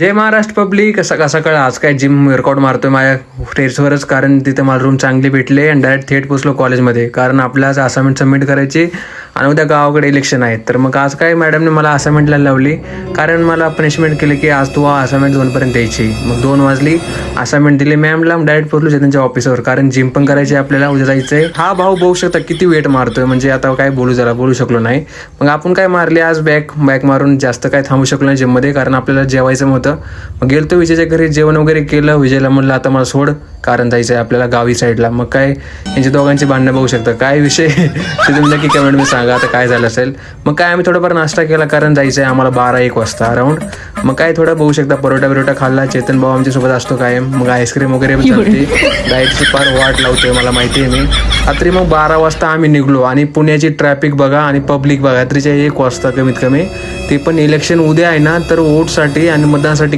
जय Maharashtra public. सकाळ सकाळ आज काय जिम वर्कआउट मारतोय माझ्या टेरेसवरच, कारण तिथे मला रूम चांगली भेटले आणि डायरेक्ट थेट पोचलो कॉलेजमध्ये, कारण आपल्याला आज असाइनमेंट सबमिट करायची आणि उद्या गावाकडे इलेक्शन आहेत. तर मग आज काय मॅडमने मला असाइनमेंटला लावली, कारण मला पनिशमेंट केलं की आज तू असाइनमेंट 2पर्यंत द्यायची. मग 2 वाजली, असाइनमेंट दिली मॅमला, डायरेक्ट पोचलो त्यांच्या ऑफिसवर, कारण जिम पण करायची आपल्याला, उद्या जायचंय. हा भाऊ बघू शकता किती वेट मारतोय, म्हणजे आता काय बोलू शकलो नाही. मग आपण काय मारली आज बॅक मारून, जास्त काय थांबू शकलो नाही जिममध्ये, कारण आपल्याला जेवायचं होतं. मग गेलतो विजयच्या घरी, जेवण वगैरे केलं. विजयला म्हणलं आता मला सोड, कारण जायचं आहे आपल्याला गावी साईडला. मग काय यांच्या दोघांची भांडणं बघू शकता, काय विषय ते तुम्ही नक्की कमेंटमध्ये सांगा आता काय झालं असेल. मग काय आम्ही थोडंफार नाश्ता केला, कारण जायचं आहे आम्हाला 12-1 वाजता अराऊंड. मग काय थोडं बघू शकता परोटा खाल्ला. चेतन भाऊ आमच्यासोबत असतो कायम. मग आईस्क्रीम वगैरे चालते, डाएटची फार वाट लावतोय मला माहिती आहे मी. रात्री मग 12 वाजता आम्ही निघलो आणि पुण्याची ट्रॅफिक बघा आणि पब्लिक बघा. रात्रीच्या 1 वाजता कमीत कमी, ते पण इलेक्शन उद्या आहे ना, तर वोटसाठी आणि मतदानासाठी